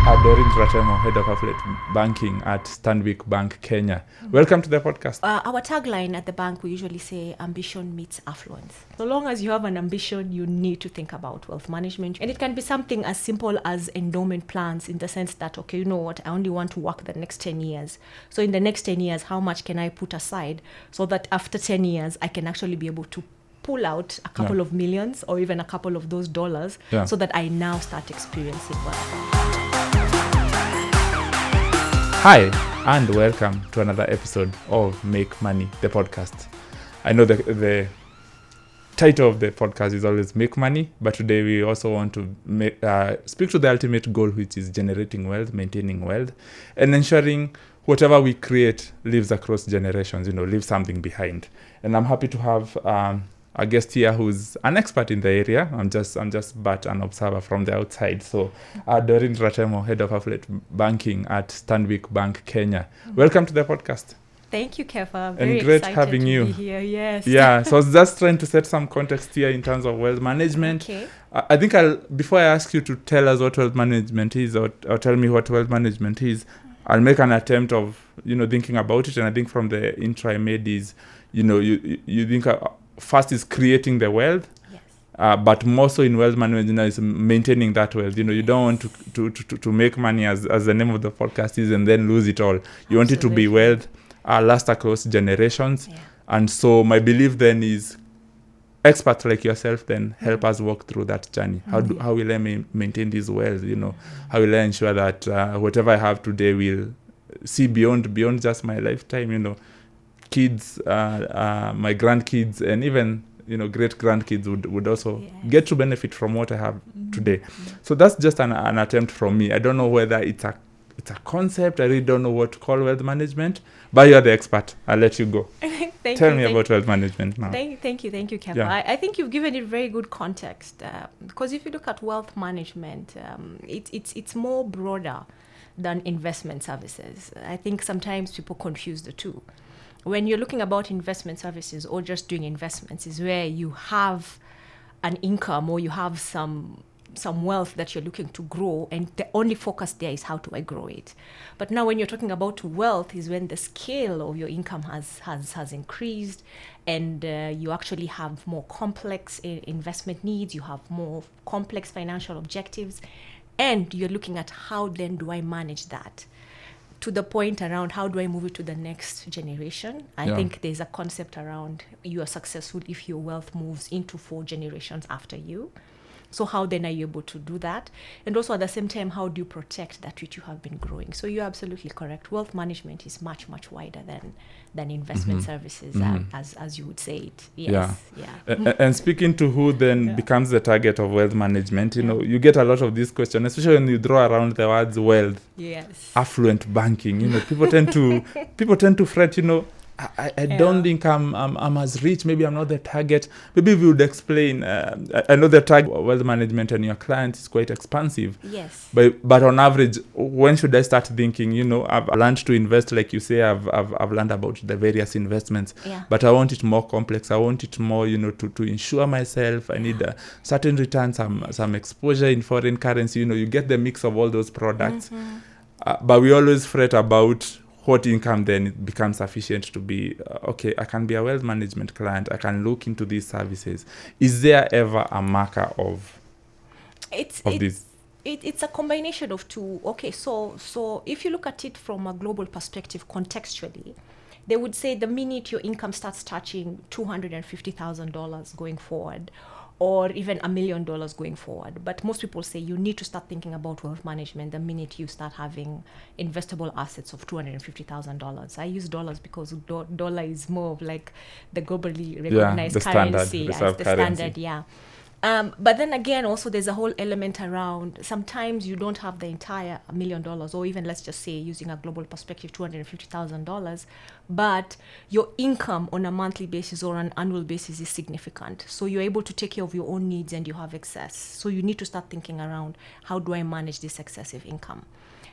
Doreen Ratemo, Head of Affluent Banking at Stanbic Bank, Kenya. Welcome to the podcast. Our tagline at the bank, we usually say ambition meets affluence. So long as you have an ambition, you need to think about wealth management. And it can be something as simple as endowment plans, in the sense that, okay, you know what, I only want to work the next 10 years. So in the next 10 years, how much can I put aside so that after 10 years, I can actually be able to pull out a couple of millions or even a couple of those dollars so that I now start experiencing wealth. Hi, and welcome to another episode of Make Money, the podcast. I know the title of the podcast is always Make Money, but today we also want to speak to the ultimate goal, which is generating wealth, maintaining wealth, and ensuring whatever we create lives across generations, leaves something behind. And I'm happy to have a guest here who's an expert in the area. I'm just but an observer from the outside. So Doreen Ratemo, Head of Affluent Banking at Stanbic Bank, Kenya. Welcome to the podcast. Thank you, Kefa. Very great excited having to you. Be here. Yes. Yeah. So I was just trying to set some context here in terms of wealth management. Okay. I think before I ask you to tell us what wealth management is, or tell me what wealth management is, I'll make an attempt of thinking about it. And I think from the intro I made is you think. First is creating the wealth, yes. But more so in wealth management is maintaining that wealth. You don't want to make money as the name of the podcast is and then lose it all. You want it to be wealth, last across generations. Yeah. And so my belief then is experts like yourself then help us walk through that journey. How will I maintain this wealth? How will I ensure that whatever I have today will see beyond just my lifetime, kids, my grandkids, and even great grandkids would also get to benefit from what I have today. So that's just an attempt from me. I don't know whether it's a concept. I really don't know what to call wealth management, but you're the expert. I'll let you go. Tell me about wealth management now. Thank you, Kepa. Yeah. I think you've given it very good context, because if you look at wealth management, it's more broader than investment services. I think sometimes people confuse the two. When you're looking about investment services or just doing investments, is where you have an income or you have some wealth that you're looking to grow, and the only focus there is how do I grow it. But now when you're talking about wealth is when the scale of your income has increased, and you actually have more complex investment needs, you have more complex financial objectives, and you're looking at how then do I manage that, to the point around how do I move it to the next generation. I think there's a concept around you are successful if your wealth moves into 4 generations after you. So how then are you able to do that? And also at the same time, how do you protect that which you have been growing? So you're absolutely correct. Wealth management is much, much wider than investment services, as you would say it. Yes. Yeah. And speaking to who then becomes the target of wealth management, you get a lot of these questions, especially when you throw around the words wealth, affluent banking. People tend to fret, I don't think I'm as rich. Maybe I'm not the target. Maybe we would explain. I know the target wealth management and your client is quite expensive. Yes. But on average, when should I start thinking? I've learned to invest, like you say. I've learned about the various investments. Yeah. But I want it more complex. I want it more, to insure myself. I need a certain return, some exposure in foreign currency. You get the mix of all those products. But we always fret about what income then it becomes sufficient to be, okay, I can be a wealth management client. I can look into these services. Is there ever a marker of this? It's a combination of two. Okay, so if you look at it from a global perspective contextually, they would say the minute your income starts touching $250,000 going forward, or even $1 million going forward. But most people say you need to start thinking about wealth management the minute you start having investable assets of $250,000. I use dollars because dollar is more of like the globally recognized currency. Standard, the standard, But then again, also there's a whole element around sometimes you don't have the entire $1 million, or even let's just say using a global perspective, $250,000, but your income on a monthly basis or an annual basis is significant. So you're able to take care of your own needs and you have excess. So you need to start thinking around how do I manage this excessive income?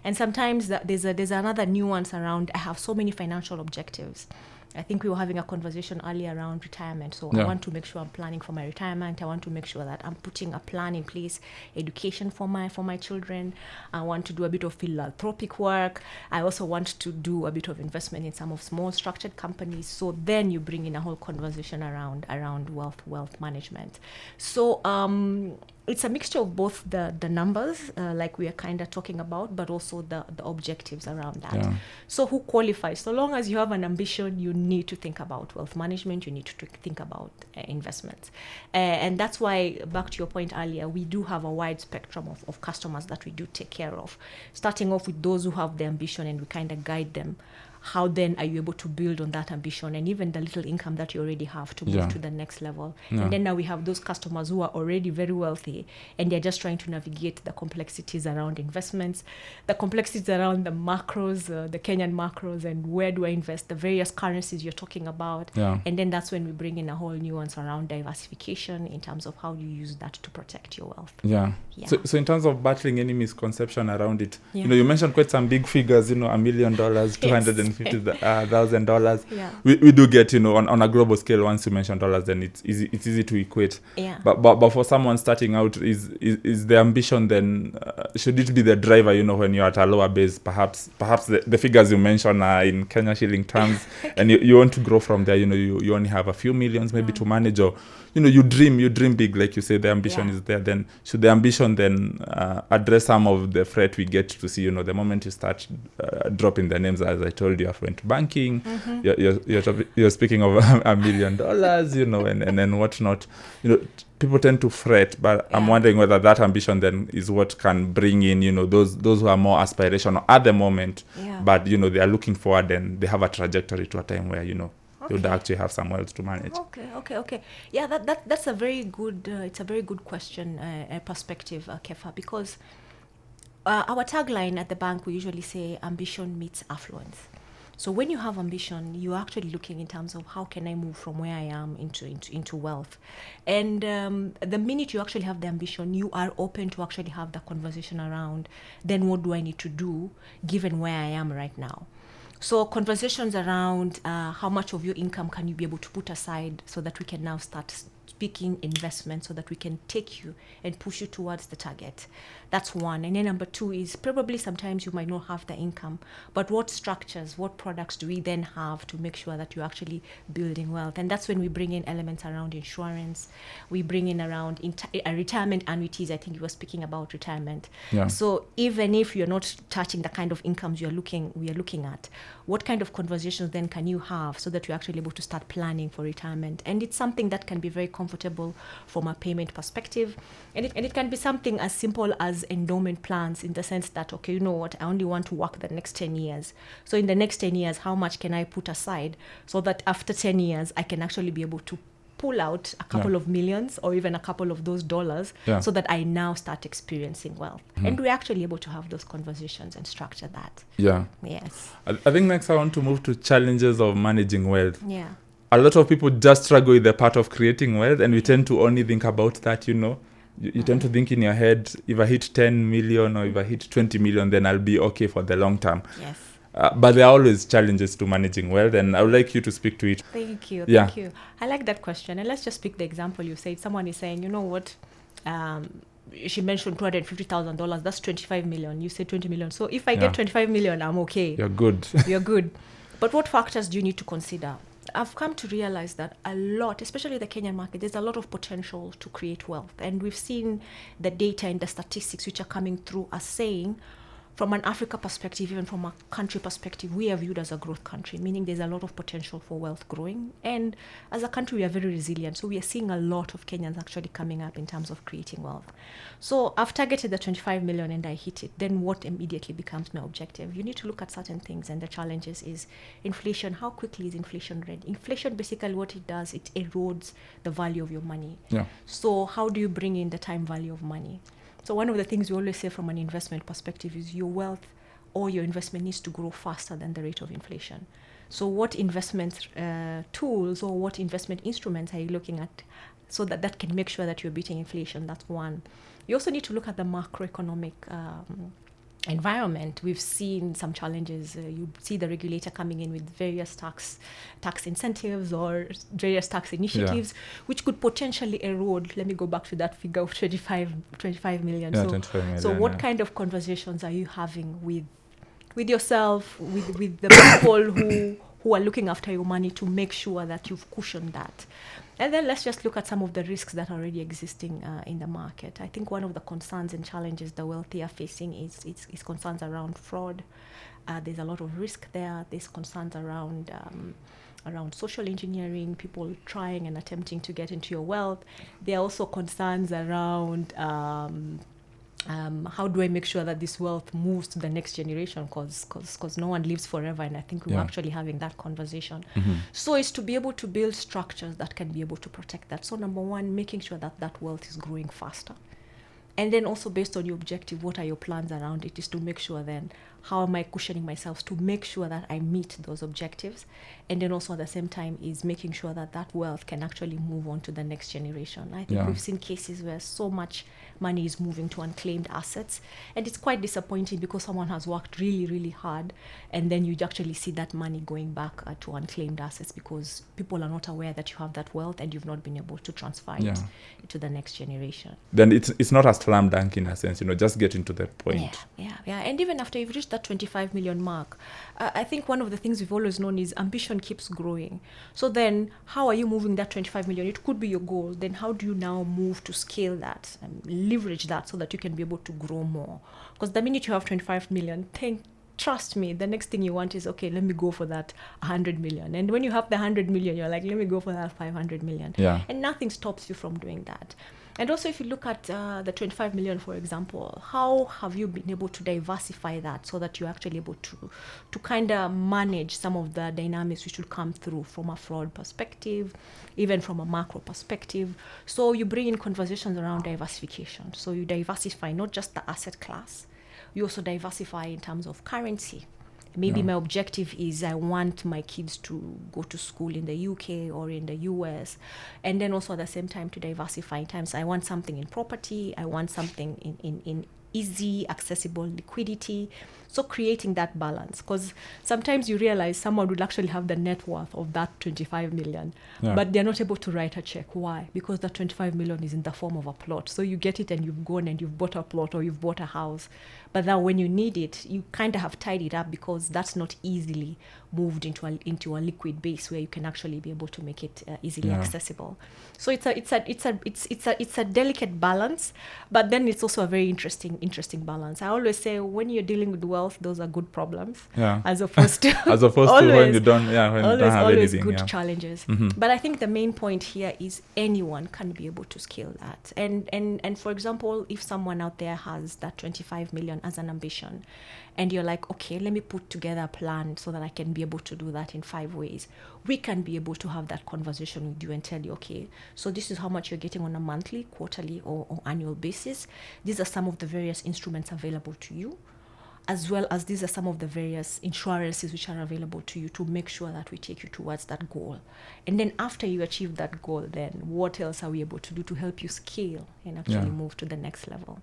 And sometimes there's another nuance around I have so many financial objectives. I think we were having a conversation earlier around retirement. So I want to make sure I'm planning for my retirement. I want to make sure that I'm putting a plan in place, education for my children. I want to do a bit of philanthropic work. I also want to do a bit of investment in some of small structured companies. So then you bring in a whole conversation around wealth management. So it's a mixture of both the numbers, like we are kind of talking about, but also the objectives around that. Yeah. So who qualifies? So long as you have an ambition, you need to think about wealth management, you need to think about investments. And that's why, back to your point earlier, we do have a wide spectrum of customers that we do take care of. Starting off with those who have the ambition, and we kind of guide them. How then are you able to build on that ambition and even the little income that you already have to move to the next level? And then now we have those customers who are already very wealthy, and they're just trying to navigate the complexities around investments, the complexities around the macros, the Kenyan macros, and where do I invest, the various currencies you're talking about. And then that's when we bring in a whole nuance around diversification in terms of how you use that to protect your wealth. So in terms of battling any misconception around it, you mentioned quite some big figures, $1 million, $250,000. We do get, on a global scale, once you mention dollars, then it's easy to equate. But for someone starting out, is the ambition then, should it be the driver, when you're at a lower base, perhaps the figures you mentioned are in Kenya shilling terms, and you want to grow from there, you only have a few millions maybe to manage, or you dream big, like you say, the ambition is there. Then should the ambition then address some of the threat we get to see, the moment you start dropping the names, as I told you, Affluent Banking, you're speaking of $1 million, and then whatnot. People tend to fret, but I'm wondering whether that ambition then is what can bring in, those who are more aspirational at the moment, but they are looking forward and they have a trajectory to a time where you would actually have some wealth to manage. Okay. Yeah, that's a very good. It's a very good question, perspective, Kefa, because our tagline at the bank, we usually say ambition meets affluence. So when you have ambition, you're actually looking in terms of how can I move from where I am into wealth. And the minute you actually have the ambition, you are open to actually have the conversation around, then what do I need to do given where I am right now? So conversations around how much of your income can you be able to put aside so that we can now start speaking investment, so that we can take you and push you towards the target. That's one. And then number two is probably sometimes you might not have the income, but what structures, what products do we then have to make sure that you're actually building wealth? And that's when we bring in elements around insurance. We bring in around retirement annuities. I think you were speaking about retirement. So even if you're not touching the kind of incomes we are looking at, what kind of conversations then can you have so that you're actually able to start planning for retirement? And it's something that can be very comfortable from a payment perspective. And it can be something as simple as endowment plans, in the sense that, okay, you know what, I only want to work the next 10 years. So in the next 10 years, how much can I put aside so that after 10 years, I can actually be able to pull out a couple of millions or even a couple of those dollars so that I now start experiencing wealth. And we're actually able to have those conversations and structure that. Yes. I think next I want to move to challenges of managing wealth. A lot of people just struggle with the part of creating wealth, and we tend to only think about that, You tend to think in your head, if I hit 10 million or if I hit 20 million, then I'll be okay for the long term. But there are always challenges to managing wealth, and I would like you to speak to it. Thank you. I like that question. And let's just pick the example you said. Someone is saying, you know what, she mentioned $250,000. That's 25 million. You said 20 million. So if I get 25 million, I'm okay. You're good. You're good. But what factors do you need to consider? I've come to realize that a lot, especially the Kenyan market, there's a lot of potential to create wealth. And we've seen the data and the statistics which are coming through as saying, from an Africa perspective, even from a country perspective, we are viewed as a growth country, meaning there's a lot of potential for wealth growing. And as a country, we are very resilient. So we are seeing a lot of Kenyans actually coming up in terms of creating wealth. So I've targeted the 25 million and I hit it. Then what immediately becomes my objective? You need to look at certain things, and the challenges is inflation. How quickly is inflation rate? Inflation, basically what it does, it erodes the value of your money. So how do you bring in the time value of money? So one of the things we always say from an investment perspective is your wealth or your investment needs to grow faster than the rate of inflation. So what investment tools or what investment instruments are you looking at so that can make sure that you're beating inflation? That's one. You also need to look at the macroeconomic environment, we've seen some challenges. You see the regulator coming in with various tax incentives or various tax initiatives, which could potentially erode. Let me go back to that figure of 25 million. Yeah, 25 million. So what kind of conversations are you having with yourself, with the people who are looking after your money to make sure that you've cushioned that? And then let's just look at some of the risks that are already existing in the market. I think one of the concerns and challenges the wealthy are facing is concerns around fraud. There's a lot of risk there. There's concerns around social engineering, people trying and attempting to get into your wealth. There are also concerns around how do I make sure that this wealth moves to the next generation, because no one lives forever, and I think we're actually having that conversation. So it's to be able to build structures that can be able to protect that. So number one, making sure that that wealth is growing faster. And then also based on your objective, what are your plans around it, is to make sure then, how am I cushioning myself to make sure that I meet those objectives? And then also at the same time is making sure that that wealth can actually move on to the next generation. I think we've seen cases where so much money is moving to unclaimed assets, and it's quite disappointing because someone has worked really, really hard, and then you actually see that money going back to unclaimed assets because people are not aware that you have that wealth and you've not been able to transfer it to the next generation. Then it's not a slam dunk in a sense, just getting to that point. Yeah. And even after you've reached that 25 million mark, I think one of the things we've always known is ambition keeps growing. So then how are you moving that 25 million? It could be your goal. Then how do you now move to scale that and leverage that so that you can be able to grow more? Because the minute you have 25 million, trust me, the next thing you want is, okay, let me go for that 100 million. And when you have the 100 million, you're like, let me go for that 500 million. And nothing stops you from doing that. And also, if you look at the 25 million, for example, how have you been able to diversify that so that you're actually able to kind of manage some of the dynamics which will come through from a fraud perspective, even from a macro perspective? So you bring in conversations around diversification. So you diversify not just the asset class, you also diversify in terms of currency. Maybe my objective is I want my kids to go to school in the UK or in the US. And then also at the same time to diversify in terms, I want something in property, I want something in easy, accessible liquidity. So creating that balance, because sometimes you realize someone would actually have the net worth of that 25 million, but they're not able to write a check. Why? Because that 25 million is in the form of a plot. So you get it and you've gone and you've bought a plot or you've bought a house. But now when you need it, you kind of have tied it up because that's not easily moved into a liquid base where you can actually be able to make it easily accessible. So it's a delicate balance, but then it's also a very interesting balance. I always say when you're dealing with wealth, those are good problems, as opposed to always, when you don't have always anything. Good challenges. But I think the main point here is anyone can be able to scale that. And for example, if someone out there has that 25 million as an ambition, and you're like, okay, let me put together a plan so that I can be able to do that in 5 ways. We can be able to have that conversation with you and tell you, okay, so this is how much you're getting on a monthly, quarterly, or annual basis. These are some of the various instruments available to you, as well as these are some of the various insurances which are available to you to make sure that we take you towards that goal. And then after you achieve that goal, then what else are we able to do to help you scale and actually move to the next level?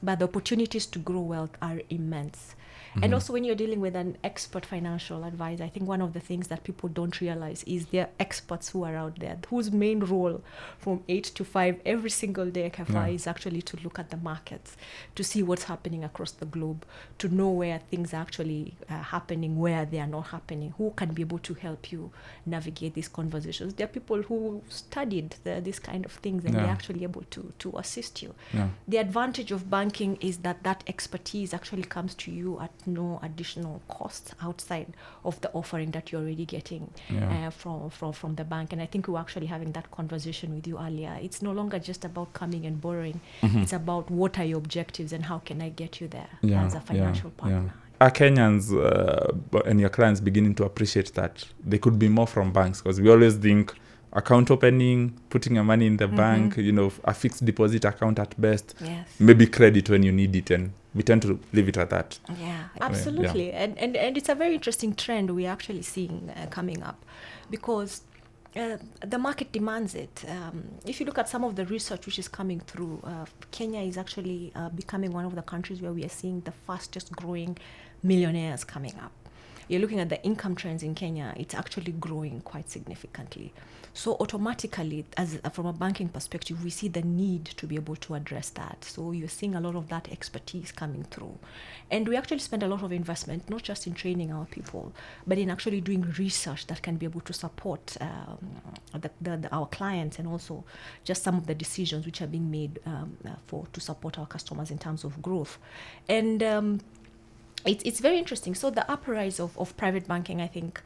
But the opportunities to grow wealth are immense. And also when you're dealing with an expert financial advisor, I think one of the things that people don't realize is there are experts who are out there whose main role from 8 to 5 every single day is actually to look at the markets, to see what's happening across the globe, to know where things are actually happening, where they are not happening, who can be able to help you navigate these conversations. There are people who studied these kind of things and they're actually able to assist you. The advantage of banking is that expertise actually comes to you at no additional costs outside of the offering that you're already getting from the bank. And I think we were actually having that conversation with you earlier. It's no longer just about coming and borrowing. It's about what are your objectives and how can I get you there as a financial partner. Are Kenyans and your clients beginning to appreciate that they could be more from banks? Because we always think account opening, putting your money in the bank, a fixed deposit account at best, maybe credit when you need it, and we tend to leave it at that. Absolutely. And it's a very interesting trend we're actually seeing coming up, because The market demands it. If you look at some of the research which is coming through, Kenya is actually becoming one of the countries where we are seeing the fastest growing millionaires coming up. You're looking at the income trends in Kenya, it's actually growing quite significantly. So automatically, from a banking perspective, we see the need to be able to address that. So you're seeing a lot of that expertise coming through. And we actually spend a lot of investment, not just in training our people, but in actually doing research that can be able to support our clients, and also just some of the decisions which are being made to support our customers in terms of growth. And it's very interesting. So the uprise of private banking, I think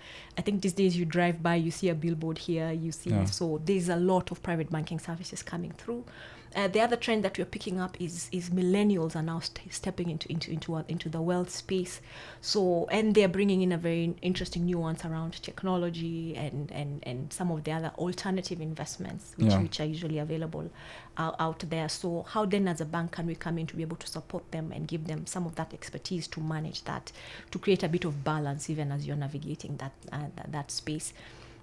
these days you drive by, you see a billboard here, you see, so there's a lot of private banking services coming through. The other trend that we're picking up is millennials are now stepping into the wealth space. So, and they're bringing in a very interesting nuance around technology and some of the other alternative investments which are usually available out there. So how then as a bank can we come in to be able to support them and give them some of that expertise to manage that, to create a bit of balance even as you're navigating that space.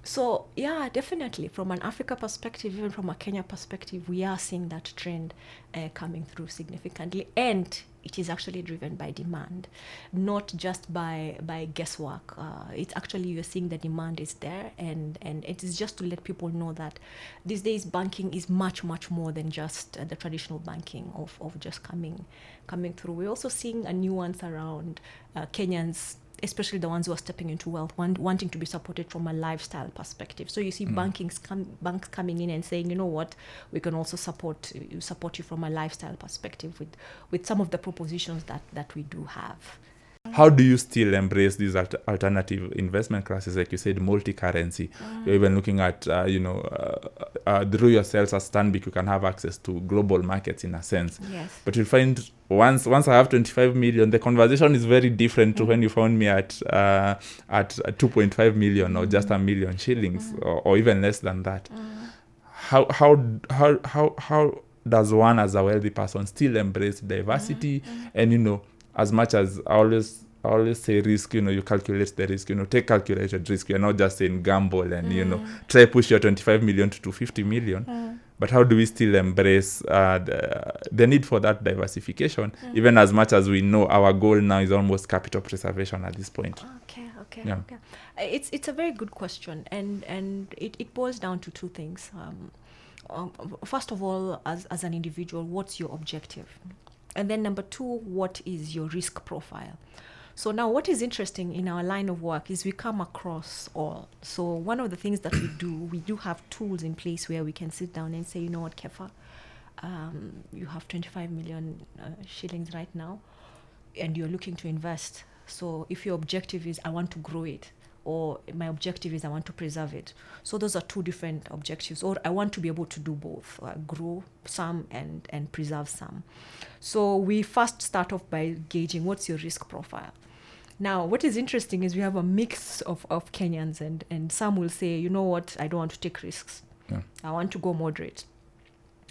So yeah, definitely from an Africa perspective, even from a Kenya perspective, we are seeing that trend coming through significantly, and it is actually driven by demand, not just by guesswork. It's actually, you're seeing the demand is there, and it is just to let people know that these days banking is much more than just the traditional banking of just coming through. We're also seeing a nuance around Kenyans, especially the ones who are stepping into wealth, wanting to be supported from a lifestyle perspective. So you see banks coming in and saying, you know what, we can also support you from a lifestyle perspective with some of the propositions that we do have. How do you still embrace these alternative investment classes? Like you said, multi-currency. You're even looking at, through yourselves as Stanbic, you can have access to global markets in a sense. Yes. But you'll find once I have 25 million, the conversation is very different to when you found me at 2.5 million or just $1 million shillings or even less than that. How does one as a wealthy person still embrace diversity? And, as much as I always say risk, you calculate the risk, take calculated risk. You're not just saying gamble and, try push your 25 million to 250 million. But how do we still embrace the need for that diversification, even as much as we know our goal now is almost capital preservation at this point? Okay. It's a very good question, and it boils down to two things. First of all, as an individual, what's your objective? And then number two, what is your risk profile? So now what is interesting in our line of work is we come across all. So one of the things that we do have tools in place where we can sit down and say, you know what, Kefa, you have 25 million shillings right now, and you're looking to invest. So if your objective is, I want to grow it, or my objective is I want to preserve it. So those are two different objectives. Or I want to be able to do both, grow some and preserve some. So we first start off by gauging what's your risk profile. Now, what is interesting is we have a mix of Kenyans, and some will say, you know what, I don't want to take risks. I want to go moderate.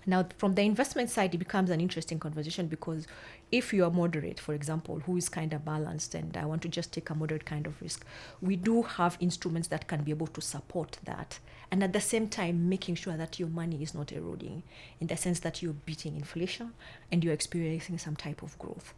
Now, from the investment side, it becomes an interesting conversation, because if you are moderate, for example, who is kind of balanced and I want to just take a moderate kind of risk, we do have instruments that can be able to support that. And at the same time, making sure that your money is not eroding, in the sense that you're beating inflation and you're experiencing some type of growth.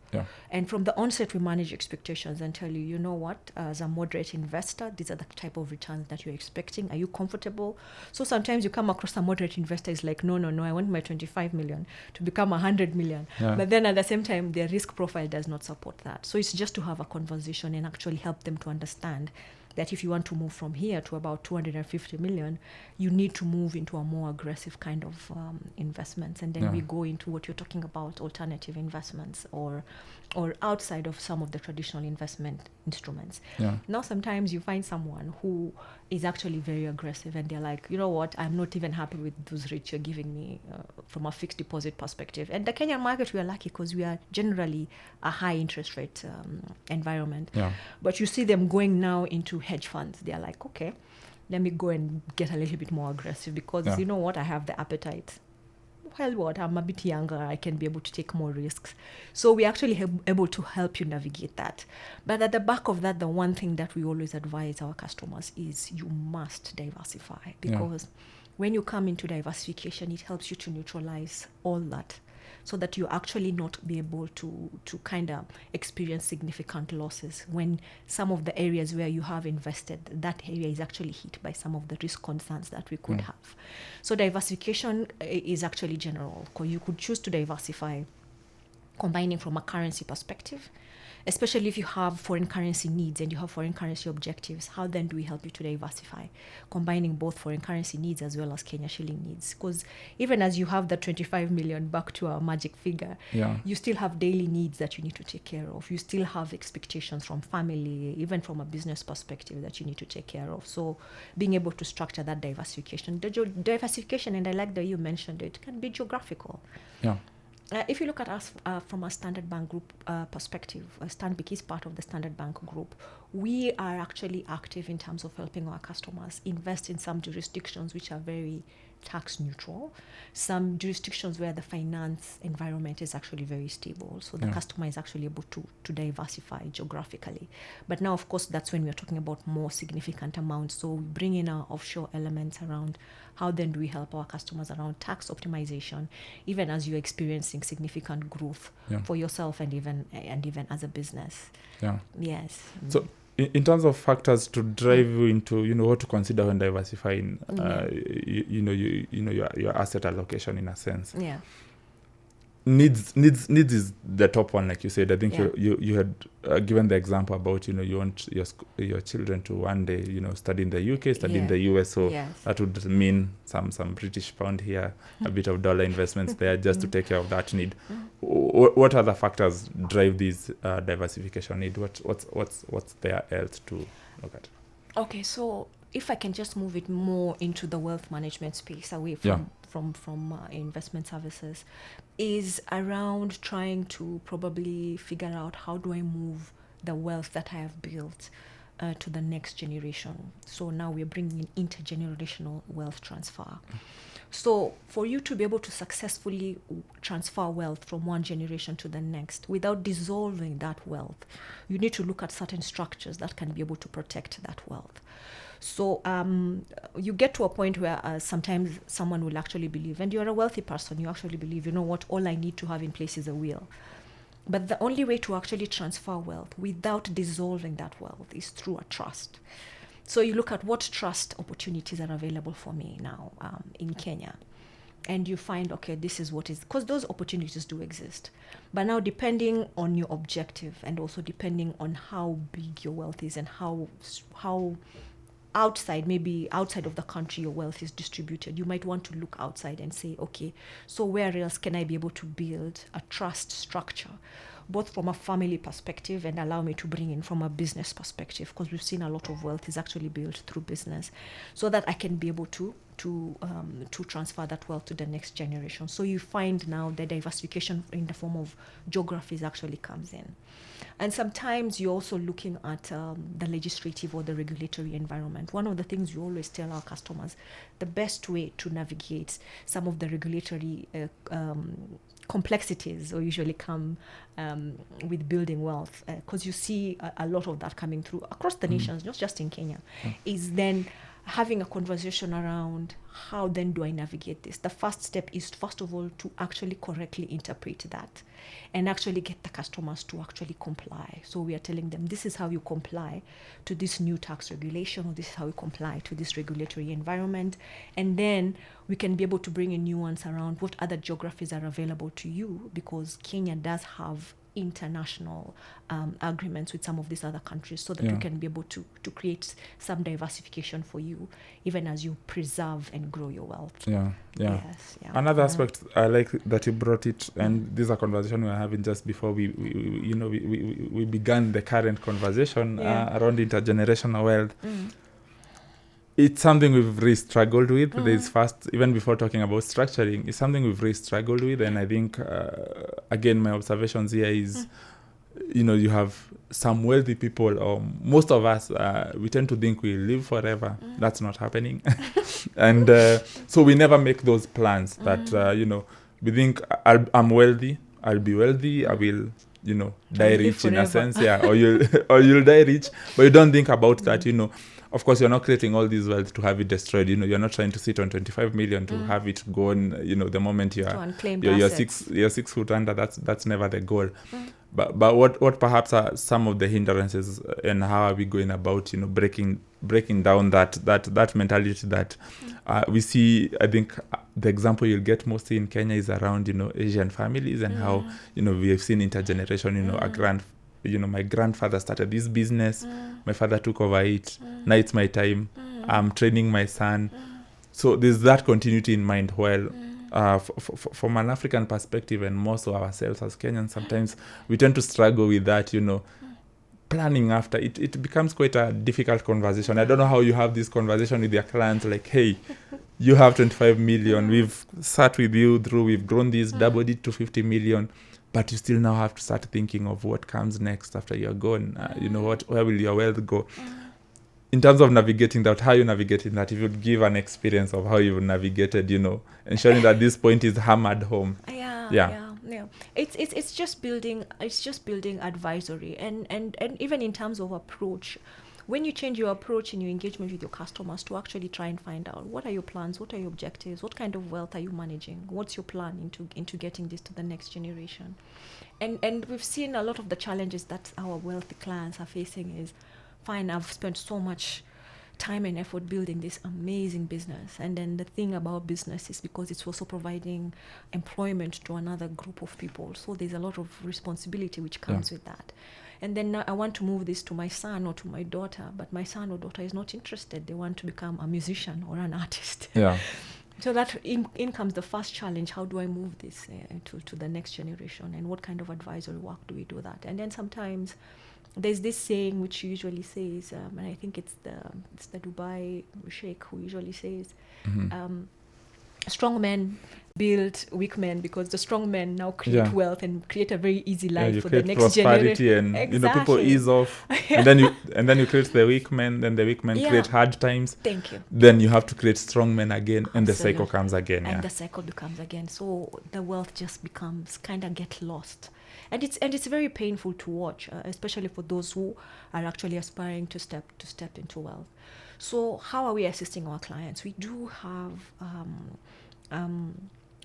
And from the onset, we manage expectations and tell you, you know what, as a moderate investor, these are the type of returns that you're expecting. Are you comfortable? So sometimes you come across a moderate investor is like, no, I want my 25 million to become 100 million. But then at the same time, their risk profile does not support that. So it's just to have a conversation and actually help them to understand that if you want to move from here to about 250 million, you need to move into a more aggressive kind of investments. And then we go into what you're talking about, alternative investments or outside of some of the traditional investment instruments. Now, sometimes you find someone who is actually very aggressive and they're like, you know what, I'm not even happy with those rates you're giving me from a fixed deposit perspective. And the Kenyan market, we are lucky because we are generally a high interest rate environment. But you see them going now into hedge funds. They're like, okay, let me go and get a little bit more aggressive because you know what, I have the appetite. well, what, I'm a bit younger, I can be able to take more risks. So we actually able to help you navigate that. But at the back of that, the one thing that we always advise our customers is you must diversify, because when you come into diversification, it helps you to neutralize all that, so that you actually not be able to kind of experience significant losses when some of the areas where you have invested, that area is actually hit by some of the risk concerns that we could have. So diversification is actually general. You could choose to diversify combining from a currency perspective, especially if you have foreign currency needs and you have foreign currency objectives. How then do we help you to diversify, combining both foreign currency needs as well as Kenya shilling needs? Because even as you have the 25 million, back to our magic figure, you still have daily needs that you need to take care of. You still have expectations from family, even from a business perspective, that you need to take care of. So being able to structure that diversification, and I like that you mentioned it, can be geographical. If you look at us from a Standard Bank Group perspective, Stanbic is part of the Standard Bank Group. We are actually active in terms of helping our customers invest in some jurisdictions which are very tax neutral, some jurisdictions where the finance environment is actually very stable. So the customer is actually able to diversify geographically. But now, of course, that's when we're talking about more significant amounts. So we bring in our offshore elements around how then do we help our customers around tax optimization, even as you're experiencing significant growth for yourself and even as a business. Yes. So in terms of factors to drive you into, what to consider when diversifying, your asset allocation, in a sense. Needs is the top one, like you said. I think you had given the example about, you want your children to one day, study in the UK, study in the US. So that would mean some British pound here, a bit of dollar investments there, just to take care of that need. What other factors drive these diversification need? What's there else to look at? Okay, so if I can just move it more into the wealth management space, away from investment services, is around trying to probably figure out how do I move the wealth that I have built to the next generation. So now we're bringing in intergenerational wealth transfer. So for you to be able to successfully transfer wealth from one generation to the next without dissolving that wealth, you need to look at certain structures that can be able to protect that wealth. So you get to a point where sometimes someone will actually believe, and you're a wealthy person, you actually believe, you know what, all I need to have in place is a will. But the only way to actually transfer wealth without dissolving that wealth is through a trust. So you look at what trust opportunities are available for me now in Kenya. And you find, okay, this is what is, because those opportunities do exist. But now, depending on your objective and also depending on how big your wealth is and how maybe outside of the country your wealth is distributed, you might want to look outside and say, okay, so where else can I be able to build a trust structure, both from a family perspective and allow me to bring in from a business perspective, because we've seen a lot of wealth is actually built through business, so that I can be able to transfer that wealth to the next generation. So you find now the diversification in the form of geographies actually comes in. And sometimes you're also looking at the legislative or the regulatory environment. One of the things we always tell our customers, the best way to navigate some of the regulatory complexities or usually come with building wealth, because you see a lot of that coming through across the nations, not just in Kenya, is then having a conversation around how then do I navigate this. The first step is, first of all, to actually correctly interpret that and actually get the customers to actually comply. So we are telling them, this is how you comply to this new tax regulation, or this is how you comply to this regulatory environment. And then we can be able to bring in nuance around what other geographies are available to you, because Kenya does have international agreements with some of these other countries, so that we can be able to create some diversification for you, even as you preserve and grow your wealth. Yes, Another aspect I like that you brought it, and this is a conversation we were having just before we began the current conversation around intergenerational wealth. It's something we've really struggled with. There's first, even before talking about structuring, it's something we've really struggled with. And I think, again, my observations here is, you have some wealthy people, or most of us, we tend to think we live forever. That's not happening. And so we never make those plans that, we think I'm wealthy, I'll be wealthy, I will, die live rich in a forever. sense, or you'll die rich, but you don't think about that, Of course, you're not creating all this wealth to have it destroyed. You're not trying to sit on 25 million to have it gone. The moment To unclaimed you're assets. you're 6 foot under, that's never the goal. But what perhaps are some of the hindrances, and how are we going about breaking down that mentality that we see? I think the example you'll get mostly in Kenya is around Asian families, and how we have seen intergeneration. My grandfather started this business, my father took over it, now it's my time, I'm training my son. So there's that continuity in mind. While from an African perspective, and more so ourselves as Kenyans, sometimes we tend to struggle with that, planning after. It becomes quite a difficult conversation. I don't know how you have this conversation with your clients, like, hey, you have 25 million, we've sat with you through, we've grown this, doubled it to 50 million, but you still now have to start thinking of what comes next after you're gone. Where will your wealth go? In terms of navigating that, how you navigating that, if you'd give an experience of how you've navigated, ensuring that this point is hammered home. Yeah. It's just building advisory, and even in terms of approach. When you change your approach in your engagement with your customers to actually try and find out what are your plans, what are your objectives, what kind of wealth are you managing, what's your plan into getting this to the next generation. And we've seen a lot of the challenges that our wealthy clients are facing is, fine, I've spent so much time and effort building this amazing business, and then the thing about business is because it's also providing employment to another group of people, so there's a lot of responsibility which comes with that. And then now I want to move this to my son or to my daughter, but my son or daughter is not interested. They want to become a musician or an artist. So that in comes the first challenge. How do I move this to the next generation, and what kind of advisory work do we do that? And then sometimes there's this saying which usually says, and I think it's the Dubai Sheikh who usually says, strong men build weak men, because the strong men now create wealth and create a very easy life for the next generation. And people ease off, and then you create the weak men. Then the weak men create hard times. Thank you. Then you have to create strong men again. Absolutely. And the cycle comes again. And the cycle becomes again. So the wealth just becomes kind of get lost. And it's very painful to watch, especially for those who are actually aspiring to step into wealth. So how are we assisting our clients? We do have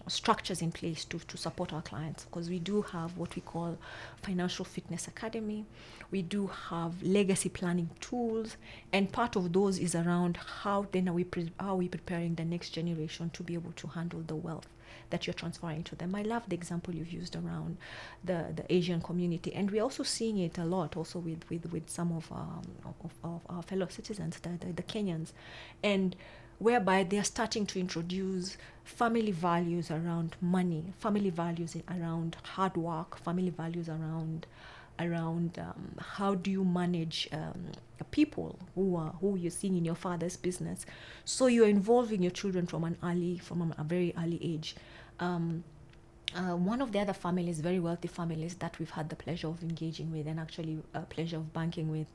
structures in place to support our clients, because we do have what we call Financial Fitness Academy. We do have legacy planning tools, and part of those is around how then are we preparing the next generation to be able to handle the wealth that you're transferring to them. I love the example you've used around the Asian community, and we're also seeing it a lot also with some of our fellow citizens, the Kenyans, and whereby they are starting to introduce family values around money, family values around hard work, family values around how do you manage people who you're seeing in your father's business. So you're involving your children from a very early age. One of the other families, very wealthy families that we've had the pleasure of engaging with, and actually pleasure of banking with,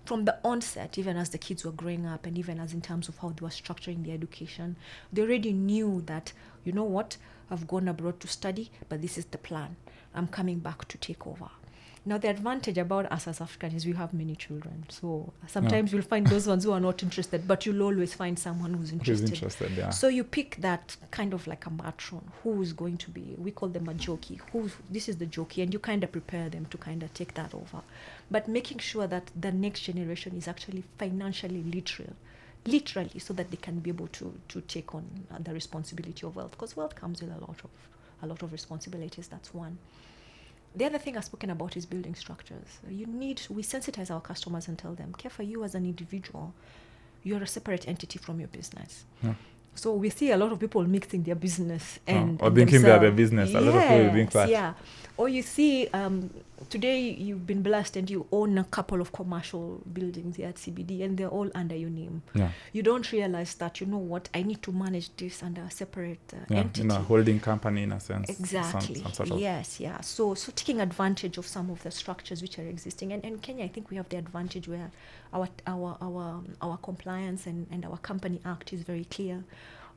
from the onset, even as the kids were growing up, and even as in terms of how they were structuring their education, they already knew that, you know what, I've gone abroad to study, but this is the plan. I'm coming back to take over. Now, the advantage about us as Africans is we have many children. So sometimes you'll find those ones who are not interested, but you'll always find someone who's interested. So you pick that kind of like a matron who is going to be, we call them a jockey. This is the jockey, and you kind of prepare them to kind of take that over. But making sure that the next generation is actually financially literally, so that they can be able to take on the responsibility of wealth. Because wealth comes with a lot of responsibilities. That's one. The other thing I've spoken about is building structures. We sensitize our customers and tell them, Kefa, you as an individual, you're a separate entity from your business. Yeah. So we see a lot of people mixing their business and or thinking they're their business. A lot of people think that. Yeah. Or you see today you've been blessed and you own a couple of commercial buildings here at CBD and they're all under your name. Yeah. You don't realize that, you know what, I need to manage this under a separate entity. A holding company in a sense. Exactly. Some sort of. Yes, yeah. So taking advantage of some of the structures which are existing, and Kenya, I think we have the advantage where our compliance and our Company Act is very clear.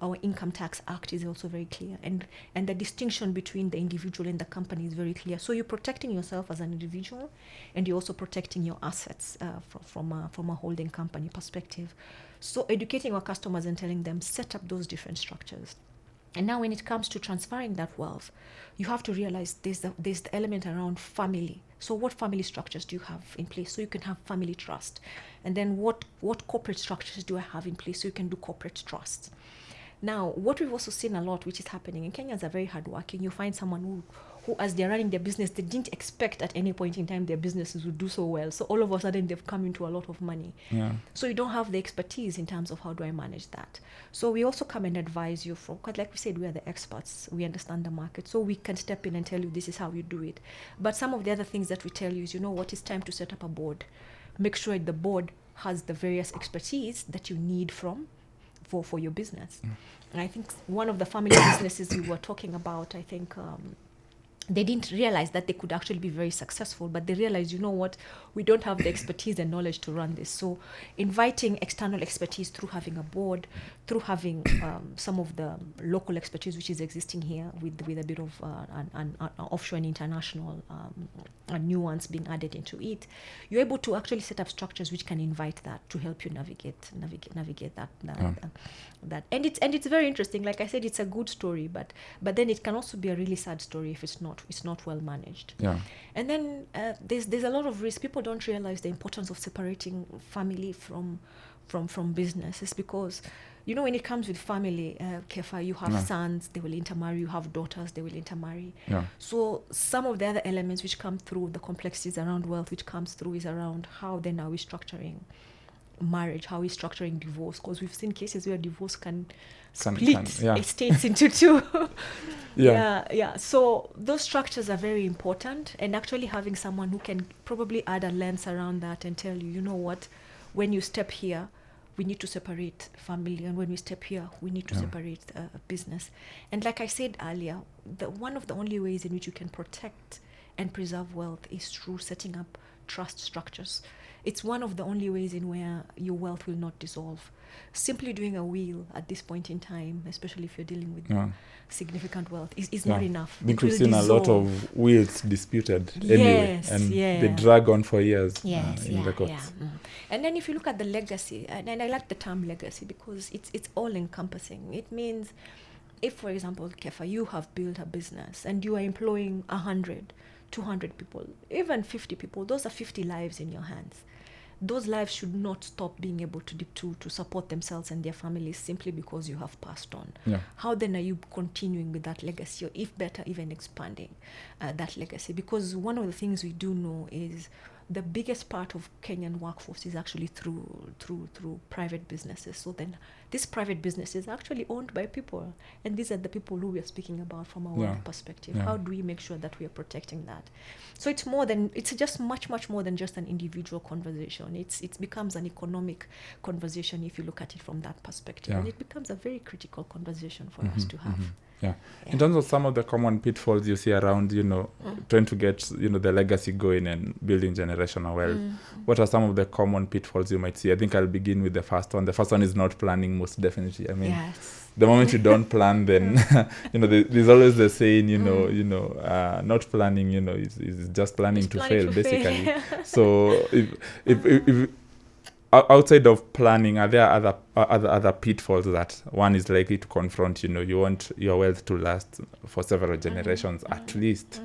Our Income Tax Act is also very clear, and the distinction between the individual and the company is very clear. So you're protecting yourself as an individual, and you're also protecting your assets from a holding company perspective. So educating our customers and telling them, set up those different structures. And now when it comes to transferring that wealth, you have to realize there's the element around family. So what family structures do you have in place? So you can have family trust. And then what corporate structures do I have in place? So you can do corporate trusts. Now, what we've also seen a lot, which is happening, and Kenyans are very hardworking. You find someone who, as they're running their business, they didn't expect at any point in time their businesses would do so well. So all of a sudden, they've come into a lot of money. Yeah. So you don't have the expertise in terms of how do I manage that. So we also come and advise you because like we said, we are the experts. We understand the market. So we can step in and tell you this is how you do it. But some of the other things that we tell you is, you know what, it's time to set up a board. Make sure the board has the various expertise that you need for your business. And I think one of the family businesses we were talking about, I think they didn't realize that they could actually be very successful, but they realized, you know what, we don't have the expertise and knowledge to run this. So inviting external expertise through having a board, through having some of the local expertise which is existing here with a bit of an offshore and international nuance being added into it, you're able to actually set up structures which can invite that to help you navigate that. And it's very interesting. Like I said, it's a good story, but then it can also be a really sad story if it's not well managed. Yeah. And then there's a lot of risk. People don't realize the importance of separating family from business. It's because, you know, when it comes with family, Kefa, you have sons, they will intermarry. You have daughters, they will intermarry. Yeah. So some of the other elements which come through, the complexities around wealth which comes through, is around how then are we structuring marriage, how are we structuring divorce, because we've seen cases where divorce can split estates into two. Yeah. So those structures are very important, and actually having someone who can probably add a lens around that and tell you, you know what, when you step here, we need to separate family, and when we step here, we need to separate business. And like I said earlier, one of the only ways in which you can protect and preserve wealth is through setting up trust structures. It's one of the only ways in where your wealth will not dissolve. Simply doing a will at this point in time, especially if you're dealing with significant wealth, is not enough. I think we've seen a lot of wills disputed anyway, and they drag on for years in the courts. And then if you look at the legacy, and I like the term legacy because it's all-encompassing. It means if, for example, Kefa, you have built a business and you are employing 100, 200 people, even 50 people, those are 50 lives in your hands. Those lives should not stop being able to support themselves and their families simply because you have passed on. Yeah. How then are you continuing with that legacy, or if better, even expanding that legacy? Because one of the things we do know is the biggest part of Kenyan workforce is actually through private businesses. So then this private business is actually owned by people, and these are the people who we are speaking about from a wealth perspective. How do we make sure that we are protecting that? So it's just much more than just an individual conversation. It becomes an economic conversation if you look at it from that perspective, and it becomes a very critical conversation for us to have. In terms of some of the common pitfalls you see around, trying to get, the legacy going and building generational wealth, what are some of the common pitfalls you might see? I think I'll begin with the first one. The first one is not planning, most definitely. I mean, the moment you don't plan, then, there's always the saying, not planning, is just planning to fail, basically. So if outside of planning, are there other pitfalls that one is likely to confront? You want your wealth to last for several generations at least.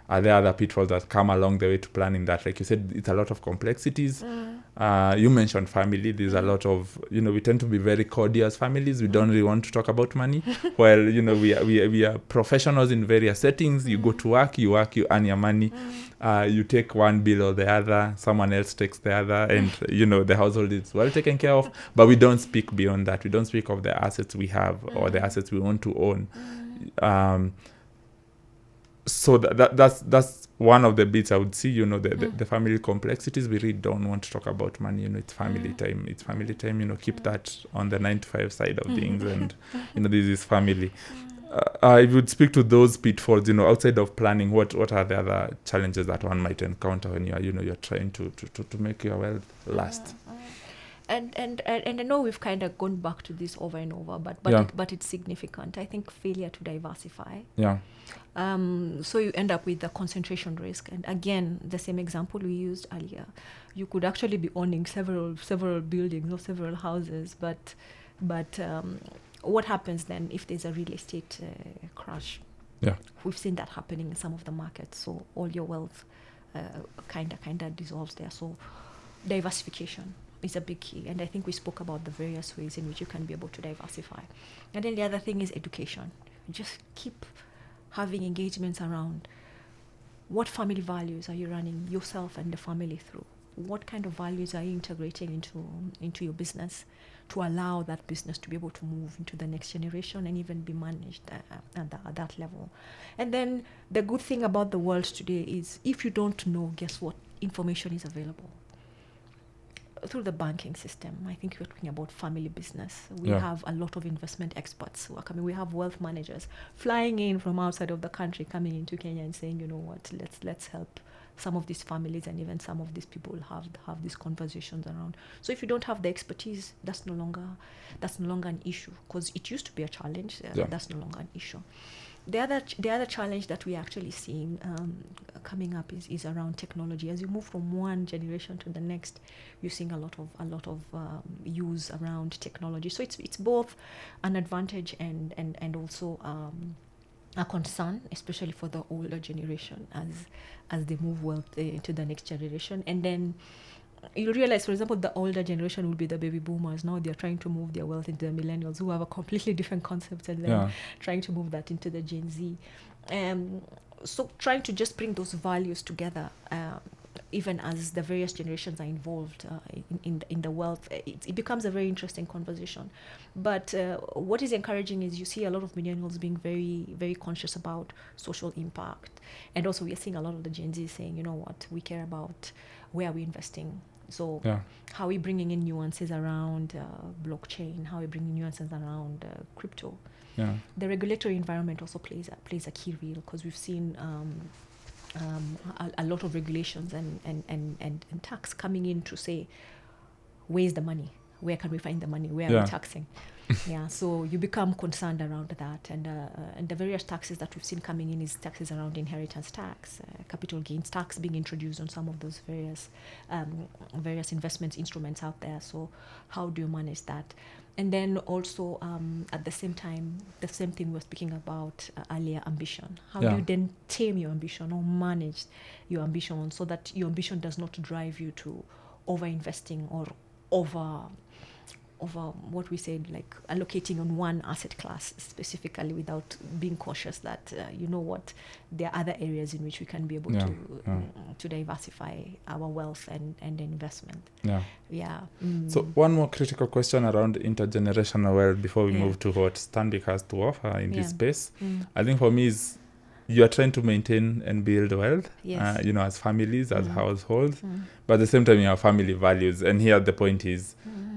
Are there other pitfalls that come along the way to planning that? Like you said, it's a lot of complexities. You mentioned family. There's a lot of, we tend to be very cordial as families. We don't really want to talk about money. While, we are professionals in various settings. You go to work, you earn your money. You take one bill or the other, someone else takes the other, and the household is well taken care of. But we don't speak beyond that. We don't speak of the assets we have or the assets we want to own. So that's one of the bits I would see, the family complexities. We really don't want to talk about money, it's family time. It's family time, keep that on the 9 to 5 side of things. And, this is family. I would speak to those pitfalls, outside of planning. What are the other challenges that one might encounter when you're trying to make your wealth last? And I know we've kind of gone back to this over and over, but it's significant. I think failure to diversify. Yeah. So you end up with the concentration risk. And again, the same example we used earlier. You could actually be owning several buildings or several houses, but what happens then if there's a real estate crash? Yeah. We've seen that happening in some of the markets. So all your wealth kind of dissolves there. So diversification is a big key. And I think we spoke about the various ways in which you can be able to diversify. And then the other thing is education. Just keep having engagements around what family values are you running yourself and the family through. What kind of values are you integrating into your business to allow that business to be able to move into the next generation and even be managed at that level. And then the good thing about the world today is if you don't know, guess what? Information is available. Through the banking system, I think we're talking about family business. We have a lot of investment experts who are coming. We have wealth managers flying in from outside of the country, coming into Kenya and saying, you know what, let's help some of these families and even some of these people have these conversations around. So if you don't have the expertise, that's no longer an issue, because it used to be a challenge. That's no longer an issue. The other challenge that we're actually seeing coming up is around technology. As you move from one generation to the next, you're seeing a lot of use around technology. So it's both an advantage and also a concern, especially for the older generation as they move wealth to the next generation. And then you realize, for example, the older generation will be the baby boomers. Now they're trying to move their wealth into the millennials, who have a completely different concept, and then trying to move that into the Gen Z. So trying to just bring those values together, even as the various generations are involved in the wealth, it becomes a very interesting conversation. But what is encouraging is you see a lot of millennials being very, very conscious about social impact. And also we are seeing a lot of the Gen Z saying, you know what, we care about where are we investing. So how are we bringing in nuances around blockchain? How are we bringing nuances around crypto? Yeah. The regulatory environment also plays a key role, because we've seen a lot of regulations and tax coming in to say, where's the money? Where can we find the money? Where are we taxing? So you become concerned around that, and the various taxes that we've seen coming in is taxes around inheritance tax, capital gains tax being introduced on some of those various investment instruments out there. So how do you manage that? And then also at the same time, the same thing we were speaking about earlier, ambition. How do you then tame your ambition or manage your ambition so that your ambition does not drive you to over-investing or over what we said, like allocating on one asset class specifically, without being cautious that you know what, there are other areas in which we can be able to diversify our wealth and investment. So one more critical question around intergenerational wealth before we move to what Stanbic has to offer in this space. I think for me is you are trying to maintain and build wealth, as families, as households, but at the same time you have family values. And here the point is,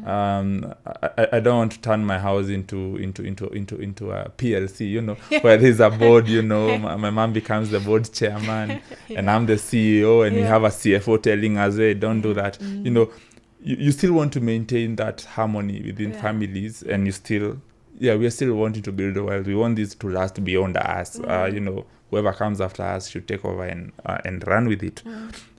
I don't want to turn my house into a PLC, where there's a board, my mom becomes the board chairman and I'm the CEO, and we have a CFO telling us, hey, don't do that. You still want to maintain that harmony within families, and you still, we are still wanting to build a wealth. We want this to last beyond us. Whoever comes after us should take over and run with it.